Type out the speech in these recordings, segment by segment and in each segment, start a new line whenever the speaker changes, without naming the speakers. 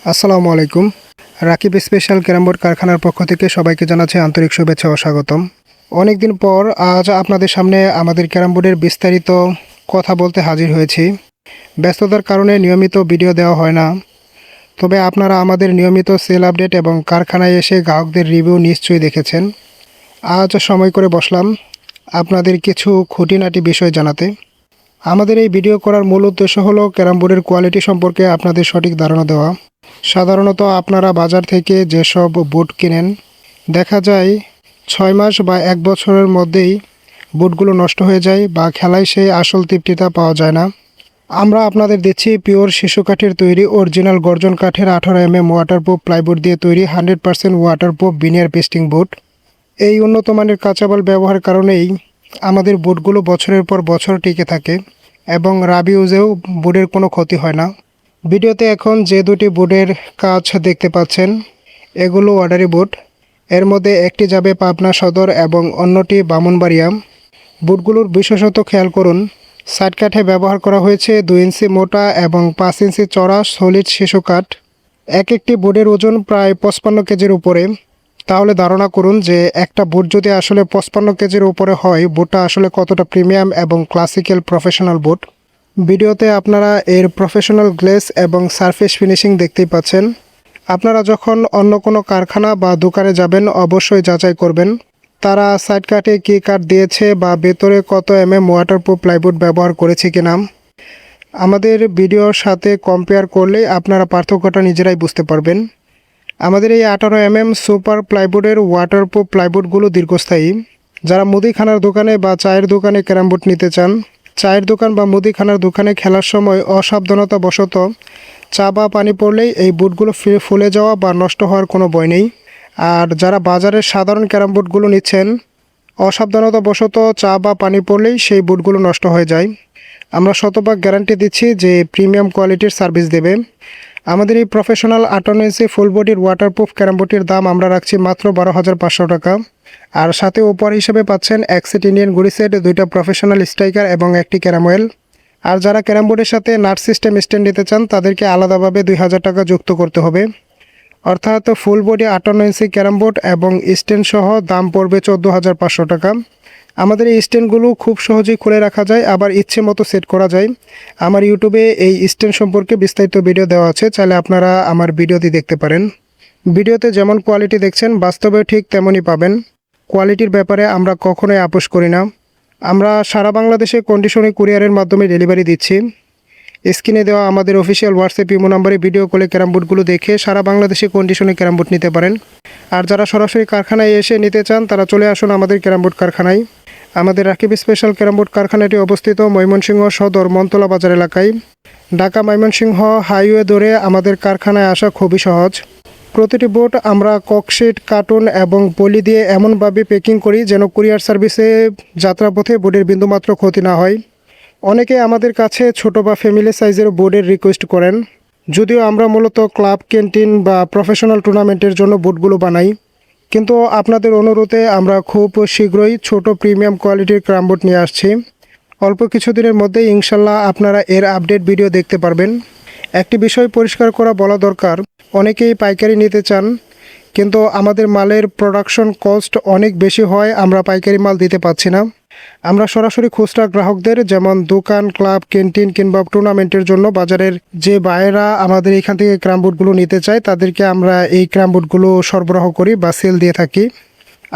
আসসালামু আলাইকুম। Rakib special carrom board কারখানার পক্ষ থেকে সবাইকে জানাচ্ছি আন্তরিক শুভেচ্ছা ও স্বাগতম। অনেকদিন পর আজ আপনাদের সামনে আমাদের ক্যারাম বোর্ডের বিস্তারিত কথা বলতে হাজির হয়েছি। ব্যস্ততার কারণে নিয়মিত ভিডিও দেওয়া হয় না, তবে আপনারা আমাদের নিয়মিত সেল আপডেট এবং কারখানায় এসে গ্রাহকদের রিভিউ নিশ্চয়ই দেখেছেন। আজ সময় করে বসলাম আপনাদের কিছু খুঁটিনাটি বিষয় জানাতে। আমাদের এই ভিডিও করার মূল উদ্দেশ্য হলো ক্যারাম বোর্ডের কোয়ালিটি সম্পর্কে আপনাদের সঠিক ধারণা দেওয়া। সাধারণত আপনারা বাজার থেকে যেসব বুট কেনেন, দেখা যায় 6 মাস বা 1 বছরের মধ্যেই বুটগুলো নষ্ট হয়ে যায় বা খেলায় সেই আসল তৃপ্তিটা পাওয়া যায় না। আমরা আপনাদের দিচ্ছি পিওর শিশু কাঠের তৈরি অরিজিনাল গর্জন কাঠের 18 ওয়াটারপ্রুফ প্লাইবোর্ড দিয়ে তৈরি 100% ওয়াটারপ্রুফ বিনিয়ার পেস্টিং বুট। এই উন্নত মানের কাঁচামাল ব্যবহারের কারণেই আমাদের বুটগুলো বছরের পর বছর টিকে থাকে এবং রাবিউজেও বুটের কোনো ক্ষতি হয় না। ভিডিওতে এখন যে দুটি বুটের কাজ দেখতে পাচ্ছেন, এগুলো অর্ডারি বুট। এর মধ্যে একটি যাবে পাবনা সদর এবং অন্যটি ব্রাহ্মণবাড়িয়া। বুটগুলোর বিশেষত খেয়াল করুন, সাইড কাঠে ব্যবহার করা হয়েছে 2 ইঞ্চি মোটা এবং 5 ইঞ্চি চড়া সলিড শিশু কাঠ। এক একটি বুটের ওজন প্রায় 55 কেজির উপরে। তাহলে ধারণা করুন যে একটা বুট যদি আসলে 55 কেজির উপরে হয়, বুটটা আসলে কতটা প্রিমিয়াম এবং ক্লাসিক্যাল প্রফেশনাল বুট। ভিডিওতে আপনারা এর প্রফেশনাল গ্লেস এবং সারফেস ফিনিশিং দেখতেই পাচ্ছেন। আপনারা যখন অন্য কোনো কারখানা বা দোকানে যাবেন, অবশ্যই যাচাই করবেন তারা সাইড কাটে কী কাঠ দিয়েছে বা ভেতরে কত ওয়াটারপ্রুফ প্লাইবোর্ড ব্যবহার করেছে কিনা। আমাদের ভিডিওর সাথে কম্পেয়ার করলেই আপনারা পার্থক্যটা নিজেরাই বুঝতে পারবেন। আমাদের এই 18 সুপার প্লাইবোর্ডের ওয়াটারপ্রুফ প্লাইবোর্ডগুলো দীর্ঘস্থায়ী। যারা মুদিখানার দোকানে বা চায়ের দোকানে ক্যারাম বোর্ড নিতে চান, চায়ের দোকান বা মুদিখানার দোকানে খেলার সময় অসাবধানতাবশত চা বা পানি পড়লেই এই বুটগুলো ফুলে যাওয়া বা নষ্ট হওয়ার কোনো ভয় নেই। আর যারা বাজারের সাধারণ ক্যারাম বোর্ডগুলো নিচ্ছেন, অসাবধানতাবশত চা বা পানি পড়লেই সেই বুটগুলো নষ্ট হয়ে যায়। আমরা শতভাগ গ্যারান্টি দিচ্ছি যে প্রিমিয়াম কোয়ালিটির সার্ভিস দেবে। আমাদের এই প্রফেশনাল 58 ইঞ্চি ফুল বডির ওয়াটারপ্রুফ ক্যারাম বোর্ডটির দাম আমরা রাখছি মাত্র 12,500 টাকা। আর সাথে উপহার হিসেবে পাচ্ছেন এক সেট ইন্ডিয়ান গুড়ি সেট, 2টা প্রফেশনাল স্ট্রাইকার এবং একটি ক্যারাম ওয়েল। আর যারা ক্যারাম বোর্ডের সাথে নাট সিস্টেম স্ট্যান্ড নিতে চান, তাদেরকে আলাদাভাবে 2000 টাকা যুক্ত করতে হবে। অর্থাৎ ফুল বডি 58 ইঞ্চি ক্যারাম বোর্ড এবং স্ট্যান্ড সহ দাম পড়বে 14,500 টাকা। আমাদের এই স্ট্যান্ডগুলো খুব সহজেই খুলে রাখা যায়, আবার ইচ্ছে মতো সেট করা যায়। আমার ইউটিউবে এই স্ট্যান্ড সম্পর্কে বিস্তারিত ভিডিও দেওয়া আছে, চাইলে আপনারা আমার ভিডিওটি দেখতে পারেন। ভিডিওতে যেমন কোয়ালিটি দেখছেন, বাস্তবে ঠিক তেমনই পাবেন। কোয়ালিটির ব্যাপারে আমরা কখনোই আপোষ করি না। আমরা সারা বাংলাদেশে কন্ডিশনে কুরিয়ারের মাধ্যমে ডেলিভারি দিচ্ছি। স্ক্রিনে দেওয়া আমাদের অফিসিয়াল হোয়াটসঅ্যাপ ইমো নাম্বারে ভিডিও কলে ক্যারাম বোর্ডগুলো দেখে সারা বাংলাদেশে কন্ডিশনে ক্যারাম বোর্ড নিতে পারেন। আর যারা সরাসরি কারখানায় এসে নিতে চান, তারা চলে আসুন আমাদের ক্যারাম বোর্ড কারখানায়। আমাদের রাকিব স্পেশাল ক্যারাম বোর্ড কারখানাটি অবস্থিত ময়মনসিংহ সদর মনতলা বাজার এলাকায়। ঢাকা ময়মনসিংহ হাইওয়ে ধরে আমাদের কারখানায় আসা খুবই সহজ। প্রতিটি বোর্ড আমরা ককশিট, কার্টুন এবং পলি দিয়ে এমনভাবে প্যাকিং করি যেন কুরিয়ার সার্ভিসে যাত্রাপথে বোর্ডের বিন্দুমাত্র ক্ষতি না হয়। অনেকে আমাদের কাছে ছোট বা ফ্যামিলি সাইজের বোর্ডের রিকোয়েস্ট করেন, যদিও আমরা মূলত ক্লাব, ক্যান্টিন বা প্রফেশনাল টুর্নামেন্টের জন্য বোর্ডগুলো বানাই। কিন্তু আপনাদের অনুরোধে আমরা খুব শীঘ্রই ছোট প্রিমিয়াম কোয়ালিটির ক্যারাম বোর্ড নিয়ে আসছি। অল্প কিছুদিনের মধ্যেই ইনশাল্লাহ আপনারা এর আপডেট ভিডিও দেখতে পারবেন। একটি বিষয় পরিষ্কার করা বলা দরকার, অনেকেই পাইকারি নিতে চান, কিন্তু আমাদের মালের প্রোডাকশন কস্ট অনেক বেশি হয়, আমরা পাইকারি মাল দিতে পারছি না। আমরা সরাসরি খুচরা গ্রাহকদের, যেমন দোকান, ক্লাব, ক্যান্টিন কিংবা টুর্নামেন্টের জন্য বাজারের যে বায়েরা আমাদের এখান থেকে ক্যারাম বোর্ডগুলো নিতে চায়, তাদেরকে আমরা এই ক্যারাম বোর্ডগুলো সরবরাহ করি বা সেল দিয়ে থাকি।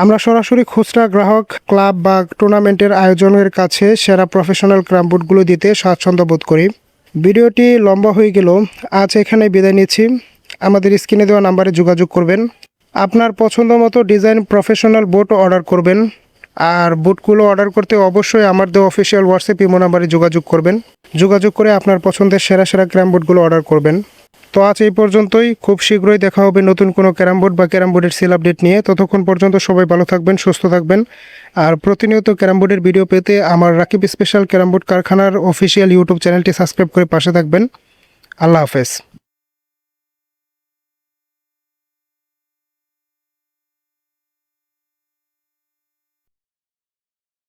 আমরা সরাসরি খুচরা গ্রাহক, ক্লাব বা টুর্নামেন্টের আয়োজনের কাছে সেরা প্রফেশনাল ক্যারাম বোর্ডগুলো দিতে স্বাচ্ছন্দ্য বোধ করি। ভিডিওটি লম্বা হয়ে গেল, আজ এখানে বিদায় নিচ্ছি। আমাদের স্ক্রিনে দেওয়া নাম্বারে যোগাযোগ করবেন। আপনার পছন্দ মতো ডিজাইন প্রফেশনাল বোর্ড অর্ডার করবেন। আর বুটগুলো অর্ডার করতে অবশ্যই আমার দেওয়া অফিসিয়াল হোয়াটসঅ্যাপ ইমো নাম্বারে যোগাযোগ করবেন। যোগাযোগ করে আপনার পছন্দের সেরা সেরা ক্যারাম বোর্ডগুলো অর্ডার করবেন। তো আজ এই পর্যন্তই। খুব শীঘ্রই দেখা হবে নতুন কোনো ক্যারাম বোর্ড বা ক্যারাম বোর্ডের সেল আপডেট নিয়ে। ততক্ষণ পর্যন্ত সবাই ভালো থাকবেন, সুস্থ থাকবেন। আর প্রতিনিয়ত ক্যারাম বোর্ডের ভিডিও পেতে আমার রাকিব স্পেশাল ক্যারাম বোর্ড কারখানার অফিসিয়াল ইউটিউব চ্যানেলটি সাবস্ক্রাইব করে পাশে থাকবেন। আল্লাহ হাফেজ।